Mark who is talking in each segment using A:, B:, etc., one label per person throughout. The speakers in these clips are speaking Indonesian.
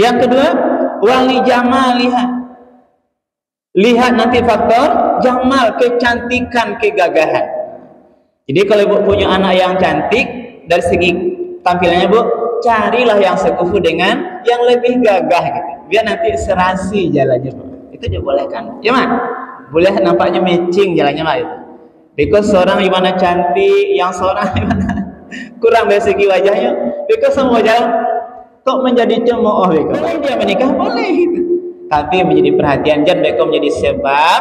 A: Yang kedua, wali jamaliha. Lihat nanti faktor jamal, kecantikan, kegagahan. Jadi kalau ibu punya anak yang cantik dari segi tampilannya bu, carilah yang sekufu dengan yang lebih gagah gitu. Biar nanti serasi jalannya bu. Itu juga boleh kan? Ya mak? Boleh nampaknya matching jalannya mak itu. Because seorang gimana cantik, yang seorang gimana kurang dari segi wajahnya. Because semua wajah kok menjadi cemooh beko. Boleh dia menikah boleh gitu. Tapi menjadi perhatian jangan beko menjadi sebab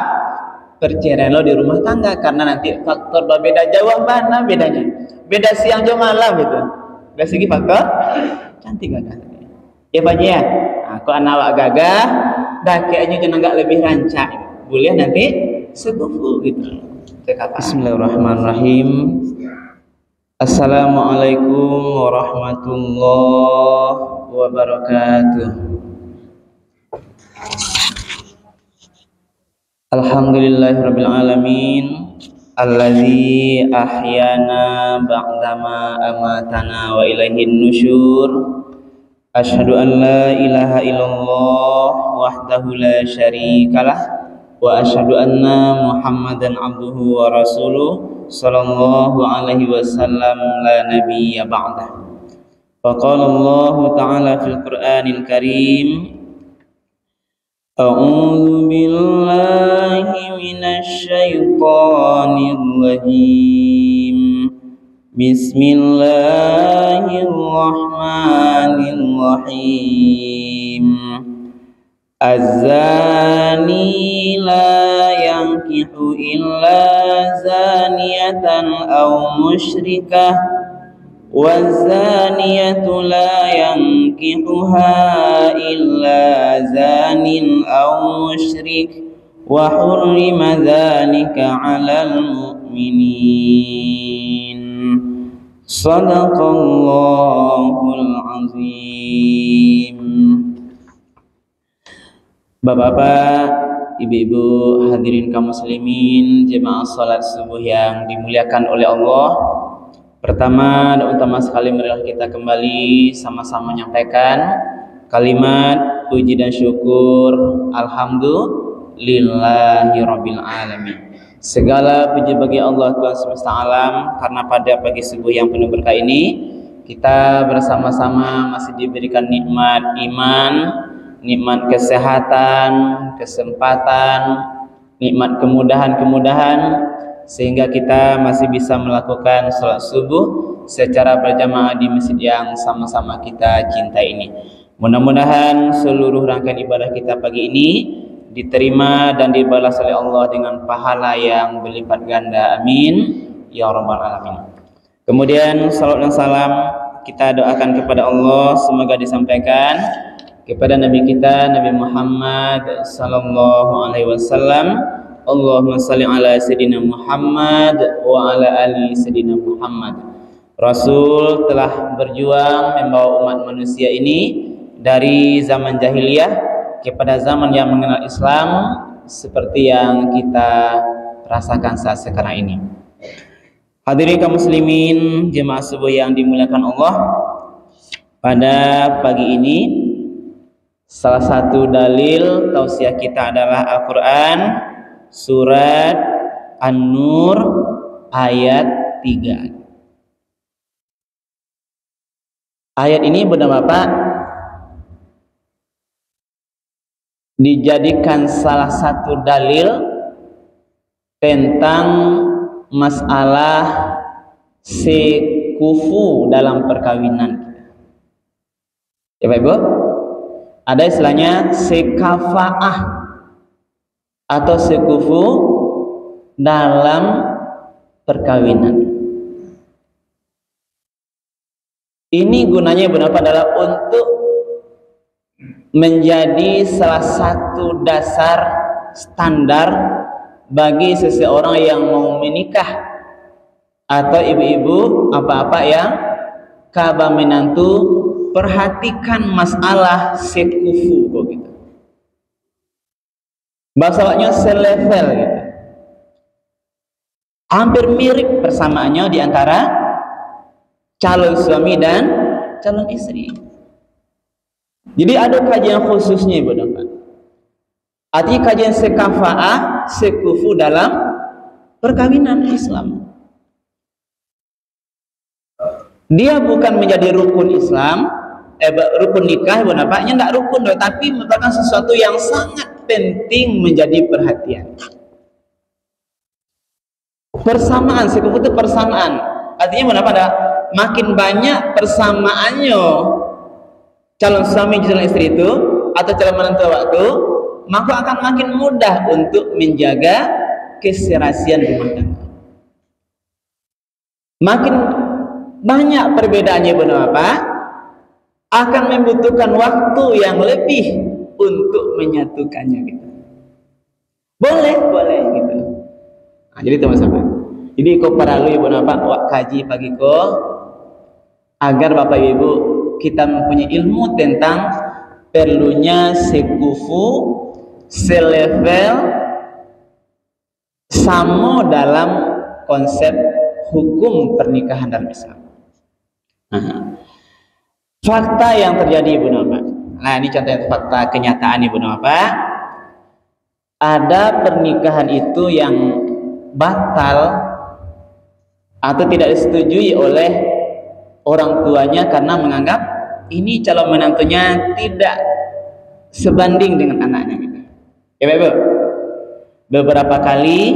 A: perceraian lo di rumah tangga karena nanti faktor berbeda jauh mana bedanya. Beda siang jauh malam gitu. Dari segi faktor cantik gagah. Ya Pak ya. Aku anak awak gagah, dah kayaknya kena enggak lebih rancak. Boleh nanti sekufu gitu. Bismillahirrahmanirrahim. Assalamualaikum warahmatullahi wabarakatuh. Alhamdulillahirabbil alamin allazi ahyana ba'dama amatana wa ilaihin nusyur. Asyhadu an la ilaha illallah wahdahu la syarikalah wa asyhadu anna Muhammadan abduhu wa rasuluh sallallahu alaihi wasallam la nabiyya ba'dah. Faqala Allah ta'ala fil Qur'anil Karim A'udzu billahi minasy syaithanir rajim. Bismillahirrahmanirrahim. Az-zani la yankihu illa zaniyatan aw musyrikah waz-zaniyatu la yankihuha illa zanin aw musyrik wa hurrima dzalika 'alal mu'minin. Shadaqallahul azim. Bapak-bapak, ibu-ibu, hadirin kaum muslimin, jemaah salat subuh yang dimuliakan oleh Allah. Pertama dan utama sekali marilah kita kembali sama-sama menyampaikan kalimat puji dan syukur alhamdulillahirabbil alamin. Segala puji bagi Allah Tuhan semesta alam karena pada pagi subuh yang penuh berkah ini kita bersama-sama masih diberikan nikmat iman, nikmat kesehatan, kesempatan, nikmat kemudahan-kemudahan sehingga kita masih bisa melakukan sholat subuh secara berjamaah di masjid yang sama-sama kita cintai ini. Mudah-mudahan seluruh rangkaian ibadah kita pagi ini diterima dan dibalas oleh Allah dengan pahala yang berlipat ganda. Amin ya rabbal alamin. Kemudian salat dan salam kita doakan kepada Allah semoga disampaikan kepada Nabi kita Nabi Muhammad sallallahu alaihi wasallam. Allahumma salli ala sayyidina Muhammad wa ala ali sayyidina Muhammad. Rasul telah berjuang membawa umat manusia ini dari zaman jahiliyah kepada zaman yang mengenal Islam seperti yang kita rasakan saat sekarang ini. Hadirin kaum muslimin, jemaah subuh yang dimuliakan Allah, pada pagi ini salah satu dalil tausiah kita adalah Al-Quran surat An-Nur ayat 3. Ayat ini Bapak dijadikan salah satu dalil tentang masalah sekufu dalam perkawinan. Ya Bapak Ibu, ada istilahnya sekafaah atau sekufu dalam perkawinan. Ini gunanya berapa adalah untuk menjadi salah satu dasar standar bagi seseorang yang mau menikah atau ibu-ibu apa-apa yang kaba menantu, perhatikan masalah sekufu kok gitu. Bahasanya selevel gitu. Hampir mirip persamaannya di antara calon suami dan calon istri. Jadi ada kajian khususnya Ibu Bapak. Artinya kajian sekafa'ah, sekufu dalam perkawinan Islam. Dia bukan menjadi rukun Islam, rukun nikah Ibu Bapak, nya tidak rukun, tapi merupakan sesuatu yang sangat penting menjadi perhatian. Persamaan, sekufu itu persamaan. Artinya Ibu Bapak, makin banyak persamaannya calon suami calon istri itu atau calon menantu waktu, maka akan makin mudah untuk menjaga keserasian rumah tangga. Makin banyak perbedaannya Ibu Bapak, akan membutuhkan waktu yang lebih untuk menyatukannya gitu. Boleh gitu. Nah, jadi teman-teman, jadi kau perlu Ibu Bapak wak kaji pagi kau agar Bapak Ibu kita mempunyai ilmu tentang perlunya sekufu selevel sama dalam konsep hukum pernikahan dalam Islam. Fakta yang terjadi Ibu Bapak. Nah, ini contohnya fakta kenyataan Ibu Bapak. Ada pernikahan itu yang batal atau tidak disetujui oleh orang tuanya karena menganggap ini calon menantunya tidak sebanding dengan anaknya gitu. Ya Ibu, beberapa kali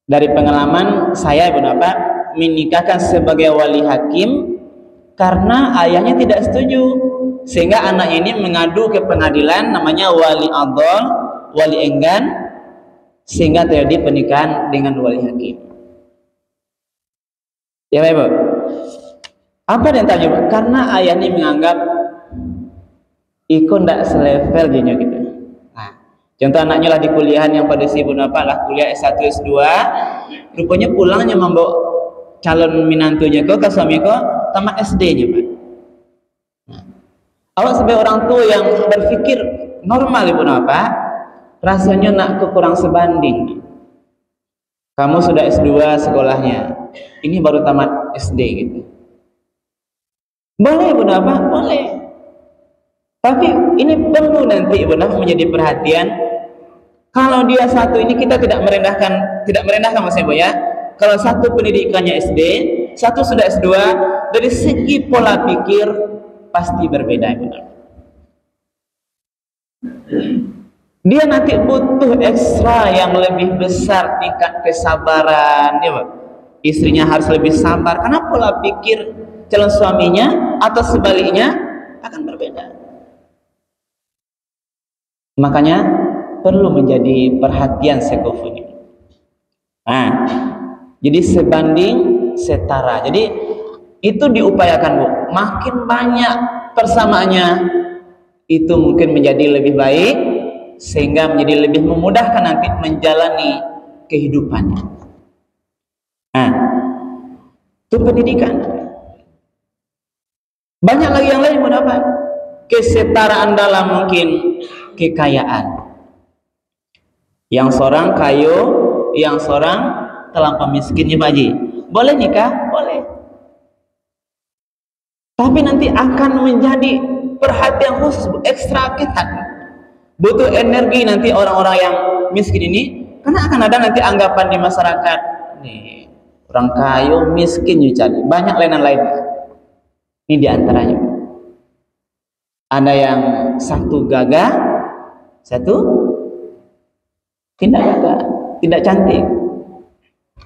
A: dari pengalaman saya Ibu Bapak menikahkan sebagai wali hakim karena ayahnya tidak setuju, sehingga anaknya ini mengadu ke pengadilan namanya wali adol, wali enggan, sehingga terjadi pernikahan dengan wali hakim. Ya Ibu, apa yang tanya? Karena ayah ini menganggap ikut tidak selevel dia gitu. Nah, contoh anaknya lah di kuliahan yang pada si Ibu Bapak lah kuliah S1 S2, rupanya pulangnya membawa calon menantunya ke suami kau tamat SD-nya Pak. Nah, awak sebagai orang tua yang berpikir normal Ibu Bapak, rasanya nak kekurang sebanding. Kamu sudah S2 sekolahnya, ini baru tamat SD gitu. Boleh Ibu Bapak, boleh. Tapi ini perlu nanti Ibu Bapak menjadi perhatian. Kalau dia satu ini kita tidak merendahkan Mas Ibu ya. Kalau satu pendidikannya SD, satu sudah S2, dari segi pola pikir pasti berbeda Ibu Bapak. Dia nanti butuh ekstra yang lebih besar tingkat kesabaran ya Pak. Istrinya harus lebih sabar karena pola pikir calon suaminya atau sebaliknya akan berbeda. Makanya perlu menjadi perhatian sekufu ini. Nah, jadi sebanding setara. Jadi itu diupayakan Bu. Makin banyak persamaannya itu mungkin menjadi lebih baik, sehingga menjadi lebih memudahkan nanti menjalani kehidupannya. Nah, itu pendidikan. Banyak lagi yang lain mendapat kesetaraan dalam mungkin kekayaan. Yang seorang kayu, yang seorang terlampau miskinnya Baji. Boleh nikah? Boleh. Tapi nanti akan menjadi perhatian khusus, ekstra ketat. Butuh energi nanti orang-orang yang miskin ini, karena akan ada nanti anggapan di masyarakat, nih orang kayu miskin cari banyak lain-lainnya. Ini diantaranya. Ada yang satu gagah, satu tidak gagah, tidak cantik.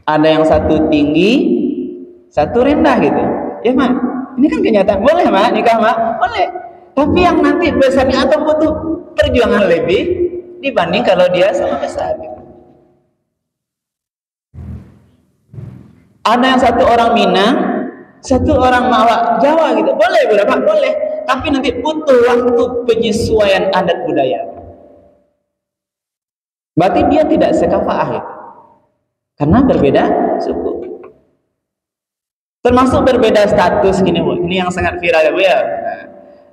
A: Ada yang satu tinggi, satu rendah gitu. Ya Mak, ini kan kenyataan. Boleh Mak nikah Mak? Boleh. Tapi yang nanti besarnya atau butuh perjuangan lebih dibanding kalau dia sama besar gitu. Ada yang satu orang Minang, satu orang Mawak Jawa gitu. Boleh berapa? Boleh. Tapi nanti butuh waktu penyesuaian adat budaya. Berarti dia tidak sekafaah gitu. Karena berbeda suku. Termasuk berbeda status gini Bu. Ini yang sangat viral ya Bu ya.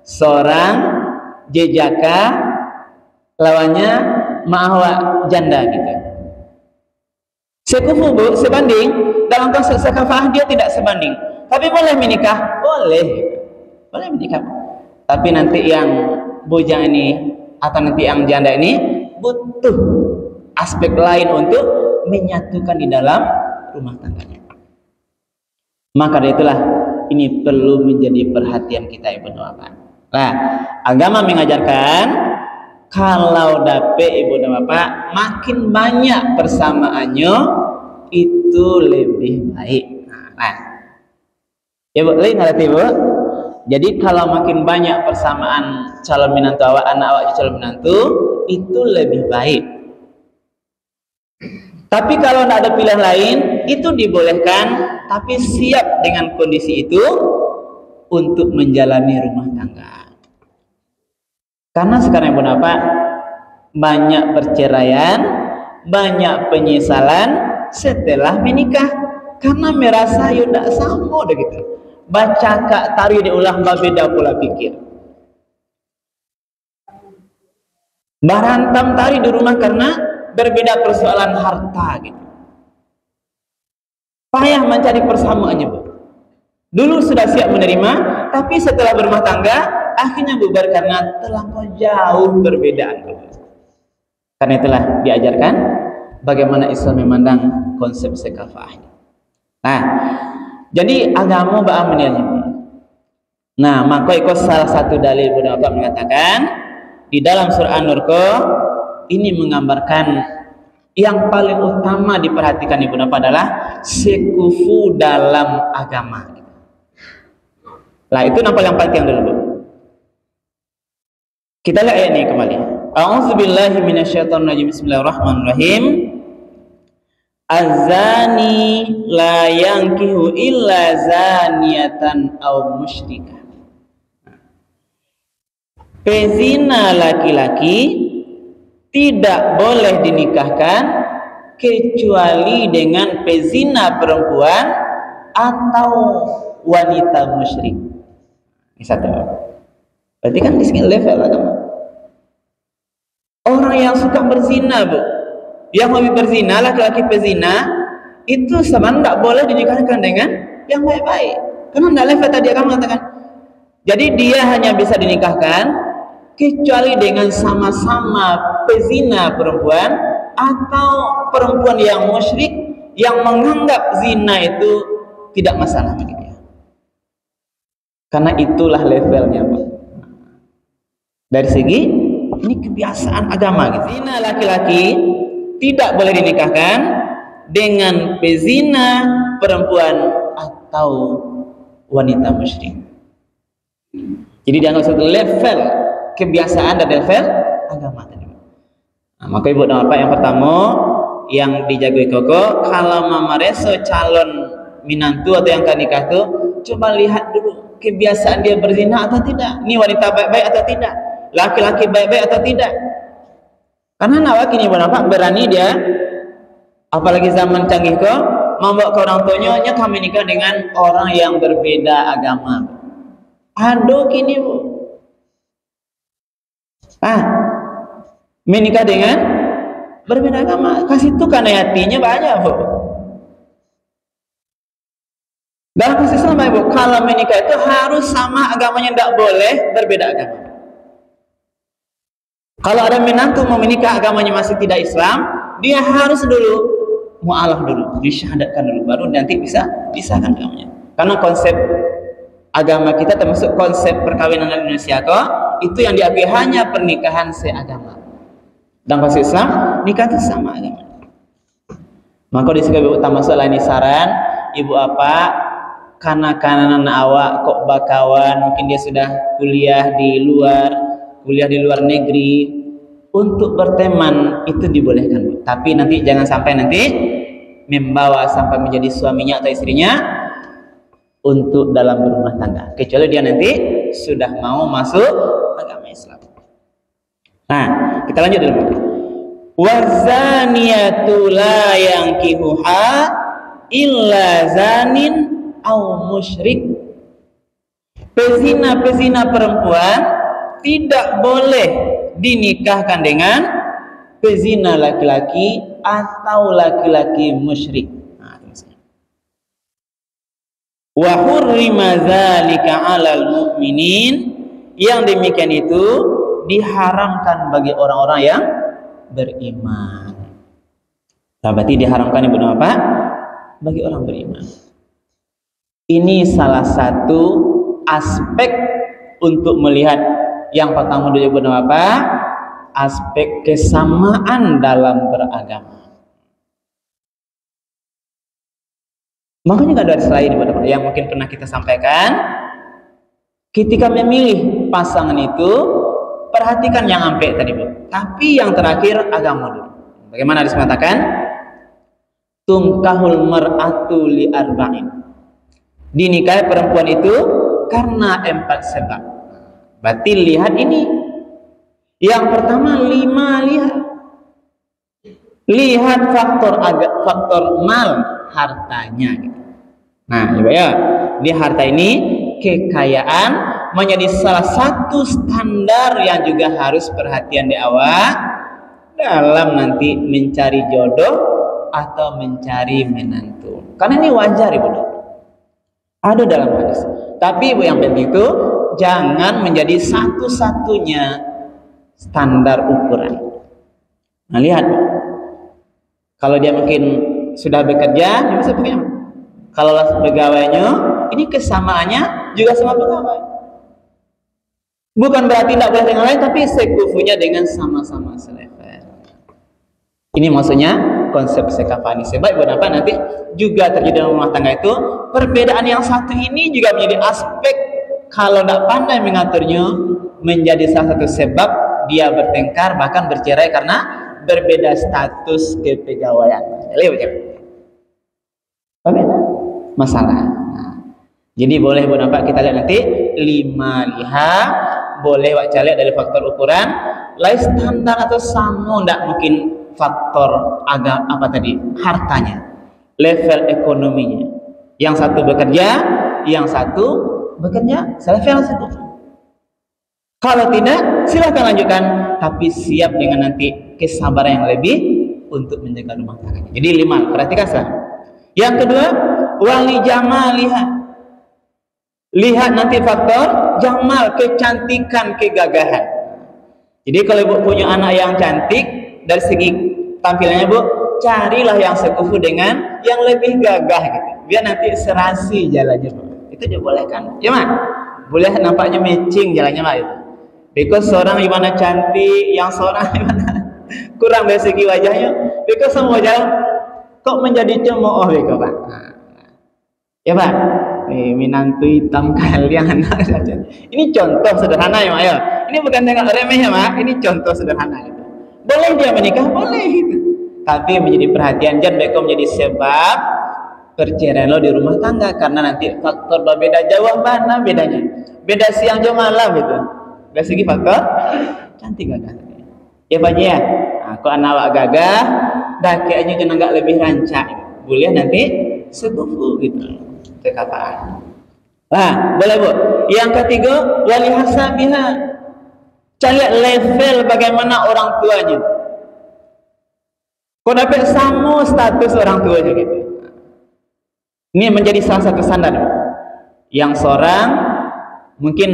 A: Seorang jejaka lawannya Mawak janda gitu. Sekufu Bu, sebanding dalam konsep sekafah dia tidak sebanding. Tapi boleh menikah? Boleh. Boleh menikah. Tapi nanti yang bujang ini atau nanti yang janda ini butuh aspek lain untuk menyatukan di dalam rumah tangganya. Maka dari itulah ini perlu menjadi perhatian kita ibu dan bapak. Nah, agama mengajarkan kalau dapet ibu dan bapak makin banyak persamaannya itu lebih baik. Nah, ya bu, lain ngerti bu. Jadi kalau makin banyak persamaan calon menantu awak, anak awak calon menantu itu lebih baik. Tapi kalau tidak ada pilihan lain, itu dibolehkan, tapi siap dengan kondisi itu untuk menjalani rumah tangga. Karena sekarang ibu bapak banyak perceraian, banyak penyesalan setelah menikah karena merasa yo tidak sama gitu. Baca kak tari diulang berbeda pola pikir. Barantam tari di rumah karena berbeda persoalan harta gitu. Payah mencari persamaannya bu. Dulu sudah siap menerima, tapi setelah berumah tangga akhirnya bubar karena terlampau jauh perbedaan. Karena itulah diajarkan bagaimana Islam memandang konsep sekafah. Nah, jadi agama ba'am menilainya. Nah, maka ikut salah satu dalil Buddha Bapak mengatakan di dalam surah An-Nur ini menggambarkan yang paling utama diperhatikan ibu bapak adalah sekufu dalam agama. Lah itu nampak yang penting dulu. Kita lihat ayat ini kembali. A'udzubillahi minasyaitonirrajim. Bismillahirrahmanirrahim. Az-zani la yankihu illa zaniyatan aw musyrikah. Pezina laki-laki tidak boleh dinikahkan kecuali dengan pezina perempuan atau wanita musyrik. Ini satu. Berarti kan di sini level agama. Orang yang suka berzina bu, yang hobi berzina, laki-laki pezina itu sama tidak boleh dinikahkan dengan yang baik-baik. Karena tidak level tadi agama mengatakan. Jadi dia hanya bisa dinikahkan kecuali dengan sama-sama pezina perempuan atau perempuan yang musyrik yang menganggap zina itu tidak masalah bagi dia. Karena itulah levelnya Pak. Dari segi ini kebiasaan agama gitu. Zina laki-laki tidak boleh dinikahkan dengan pezina perempuan atau wanita musyrik. Jadi dianggap satu level kebiasaan dan level agama tadi. Nah, maka ibu dan bapak yang pertama yang dijagoi koko kalau mama reso calon minantu atau yang akan nikah tuh coba lihat dulu kebiasaan dia berzina atau tidak. Ini wanita baik-baik atau tidak, laki-laki baik-baik atau tidak. Karena nawak ini ibu dan bapak berani dia, apalagi zaman canggih kok membawa ke orang tuanya kami nikah dengan orang yang berbeda agama. Aduh kini bu. Menikah dengan berbeda agama, kasih itu karena hatinya banyak bu. Dalam kasus Islam bu, kalau menikah itu harus sama agamanya, tidak boleh berbeda agama. Kalau ada menantu mau menikah agamanya masih tidak Islam, dia harus dulu mu'alaf dulu, disyahadatkan dulu, baru nanti bisa pisahkan agamanya. Karena konsep agama kita termasuk konsep perkawinan di Indonesia kok itu yang diakui hanya pernikahan seagama. Dan konsep Islam nikah itu sama agama. Maka di sini utama soal ini saran ibu apa kanak-kanak awak kok bakawan mungkin dia sudah kuliah di luar negeri untuk berteman itu dibolehkan Bu. Tapi nanti jangan sampai nanti membawa sampai menjadi suaminya atau istrinya untuk dalam berumah tangga, kecuali dia nanti sudah mau masuk agama Islam. Nah, kita lanjut dulu. Wazaniyatu la yankihuha illa zanin au musyrik. Pezina perempuan tidak boleh dinikahkan dengan pezina laki-laki atau laki-laki musyrik. Wa hurrima dzalika 'alal mu'minin Yang demikian itu diharamkan bagi orang-orang yang beriman. Nah, berarti diharamkan Ibu apa? Bagi orang beriman. Ini salah satu aspek untuk melihat yang pertama dulu Ibu apa? Aspek kesamaan dalam beragama. Makanya nggak ada selain yang mungkin pernah kita sampaikan. Ketika memilih pasangan itu, perhatikan yang ampe tadi Bu. Tapi yang terakhir agama dulu. Bagaimana disebutkan? Tungkahul mar'atu li arba'in. Dinikahi perempuan itu karena 4 sebab. Berarti lihat ini. Yang pertama 5 lihat. Lihat faktor mal hartanya. Nah, ya, di harta ini kekayaan menjadi salah satu standar yang juga harus perhatian di awal dalam nanti mencari jodoh atau mencari menantu. Karena ini wajar Ibu. Ada dalam hadis. Tapi Ibu yang penting itu jangan menjadi satu-satunya standar ukuran. Nah, lihat. Kalau dia mungkin sudah bekerja, dia bisa pakai apa? Kalau pegawainya, ini kesamaannya juga sama pegawai. Bukan berarti tidak boleh dengan lain, tapi sekufunya dengan sama-sama selevel. Ini maksudnya konsep sekafani. Sebab kenapa nanti juga terjadi dalam rumah tangga itu perbedaan yang satu ini juga menjadi aspek kalau tidak pandai mengaturnya menjadi salah satu sebab dia bertengkar bahkan bercerai karena berbeda status kepegawaian. Masalah. Nah, jadi boleh Bu nampak kita lihat nanti 5 lihat, boleh baca lihat dari faktor ukuran, lain standar atau sama ndak mungkin faktor agak apa tadi hartanya, level ekonominya. Yang satu bekerja, yang satu bekerja selevel satu. Kalau tidak, silakan lanjutkan, tapi siap dengan nanti kesabaran yang lebih untuk menjaga rumah tangga. Jadi 5, perhatikan sah. Yang kedua, wali jamaliha. Lihat nanti faktor jamal, kecantikan, kegagahan. Jadi kalau Ibu punya anak yang cantik dari segi tampilannya Bu, carilah yang sekufu dengan yang lebih gagah gitu. Biar nanti serasi jalannya Bu. Itu dibolehkan. Ya Mak? Boleh nampaknya matching jalannya Mak itu. Because seorang gimana cantik, yang seorang gimana kurang dari segi wajahnya. Because semua jalan kok menjadi cemooh gitu Pak. Ya Pak, minantu hitam kalian. Ini contoh sederhana ya Mak ya. Ini bukan dengan remeh ya Mak. Ini contoh sederhana gitu. Boleh dia menikah, boleh gitu. Tapi menjadi perhatian jangan mereka menjadi sebab perceraian lo di rumah tangga karena nanti faktor berbeda jauh mana bedanya. Beda siang jauh malam gitu. Dari segi faktor cantik gagah. Ya Pak ya. Aku anak awak gagah, dah kayaknya kena enggak lebih rancak. Boleh nanti sekufu gitu. Kekapaan. Nah, boleh Bu. Yang ketiga, wali hasabiha. Cari level bagaimana orang tuanya. Kau dapat sama status orang tuanya gitu. Ini menjadi salah satu standar. Yang seorang mungkin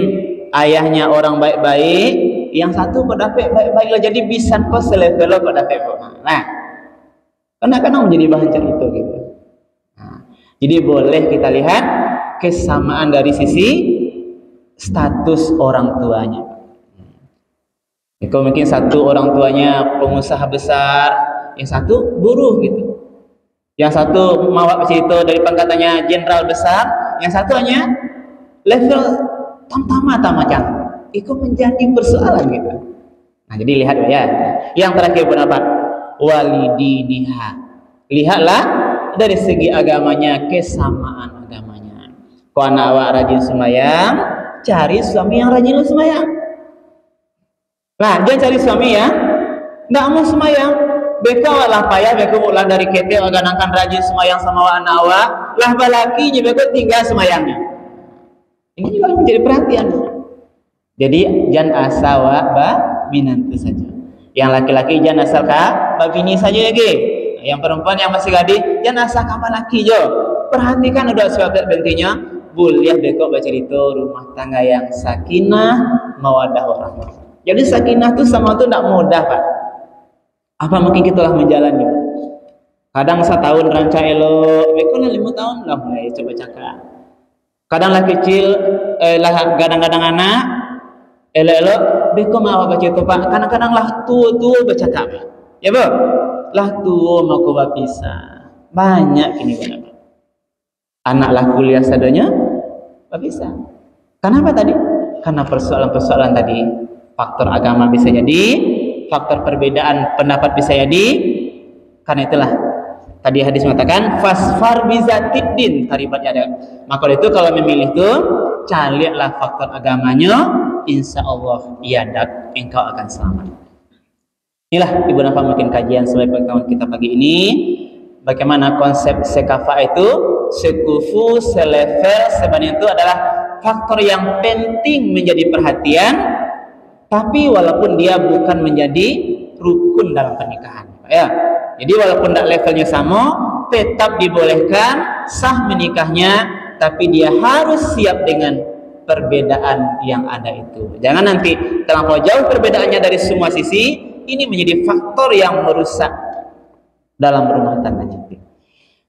A: ayahnya orang baik-baik, yang satu kau dapat baik-baiklah. Jadi bisa kau selevel kau dapat. Nah, kadang-kadang menjadi bahan cerita gitu. Jadi boleh kita lihat kesamaan dari sisi status orang tuanya. Kalau mungkin satu orang tuanya pengusaha besar, yang satu buruh gitu. Yang satu mawak begitu dari pangkatannya jenderal besar, yang satu hanya level tamtama macam. Itu menjadi persoalan gitu. Nah, jadi lihat ya. Yang terakhir berapa? Walidiniha. Lihatlah dari segi agamanya, kesamaan agamanya. Kalau anak awak rajin sembahyang, cari suami yang rajin sembahyang. Nah, jangan cari suami yang nggak mau sembahyang. Beka lah payah, beka mulai dari kete aganangkan rajin sembahyang sama anak awak, lah balaki beka tinggal sembahyangnya. Ini juga menjadi perhatian. Jadi jangan asal minantu saja. Yang laki-laki jangan asal bini saja ya ge. Yang perempuan yang masih gadis jangan asal kapan laki jo. Perhatikan udah suatu pentingnya boleh dekok baca itu rumah tangga yang sakinah, mawaddah warahmah. Jadi sakinah itu sama itu tidak mudah, Pak. Apa mungkin kita lah menjalani? Kadang setahun ranca elok, bekolah 5 tahun lah mulai coba cakap. Kadang lah kecil, lah kadang-kadang anak, elok-elok, beko mau baca itu Pak. Kadang-kadang lah tua bercakap, ya bu, lah tua mau kau berpisah. Banyak ini benar. Anak lah kuliah sadanya, berpisah. Kenapa tadi? Karena persoalan-persoalan tadi, faktor agama bisa jadi, faktor perbedaan pendapat bisa jadi. Karena itulah tadi hadis mengatakan fasfar bizatiddin, taribatnya ada. Maka itu kalau memilih itu carilah faktor agamanya, insya Allah iadak engkau akan selamat. Inilah Ibu Nafa mungkin kajian sebagai pengetahuan kita pagi ini. Bagaimana konsep sekafa itu, sekufu, selevel, sebenarnya itu adalah faktor yang penting menjadi perhatian, tapi walaupun dia bukan menjadi rukun dalam pernikahan, ya. Jadi walaupun tidak levelnya sama, tetap dibolehkan sah menikahnya, tapi dia harus siap dengan perbedaan yang ada itu. Jangan nanti terlampau jauh perbedaannya dari semua sisi, ini menjadi faktor yang merusak dalam rumah tangganya.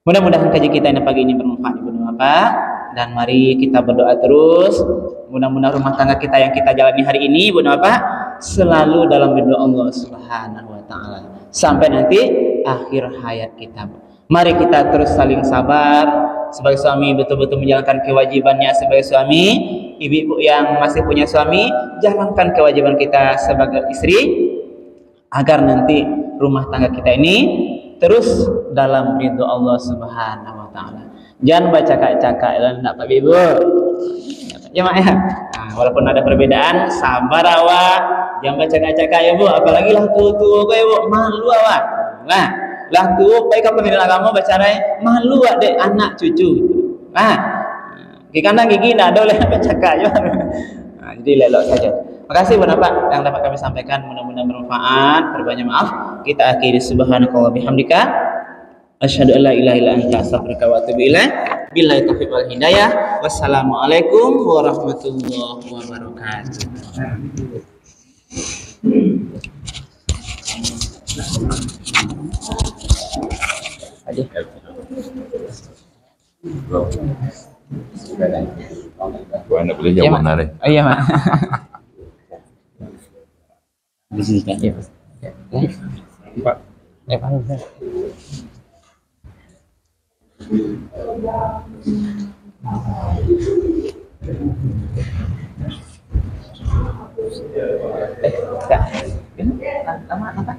A: Mudah-mudahan kaji kita ini pagi ini bermanfaat Ibu Bapak, dan mari kita berdoa terus. Mudah-mudahan rumah tangga kita yang kita jalani hari ini Ibu Bapak selalu dalam ridho Allah Subhanahu wa taala sampai nanti akhir hayat kita. Mari kita terus saling sabar. Sebagai suami betul-betul menjalankan kewajibannya sebagai suami. Ibu-ibu yang masih punya suami, jalankan kewajiban kita sebagai istri agar nanti rumah tangga kita ini terus dalam ridho Allah Subhanahu wa taala. Jangan baca cakap-cakap dan enggak Pak Ibu. Ya Mak ya. Nah, walaupun ada perbedaan, sabar awak. Jangan baca cakap-cakap ya Bu, apalagi lah tua-tua kau ya Bu, malu awak. Nah, lah tua baik apa pendidikan agama baca malu adek anak cucu. Nah, di kandang gigi enggak ada oleh cakap ya. Nah, jadi lelok saja. Makasih Bapak yang dapat kami sampaikan, mudah-mudahan bermanfaat. Berbanyak maaf. Kita akhiri subhanakallah bihamdika asyhadu an la ilaha illa anta astaghfiruka wa atubu ilaik. Billahi taufiq wal hidayah. Wassalamualaikum warahmatullahi wabarakatuh.
B: Anda boleh jawab mana deh?
A: Oh iya Mak. Di sini kan ya.
B: Pak.
A: Ya Pak. Enggak. Ini nama apa?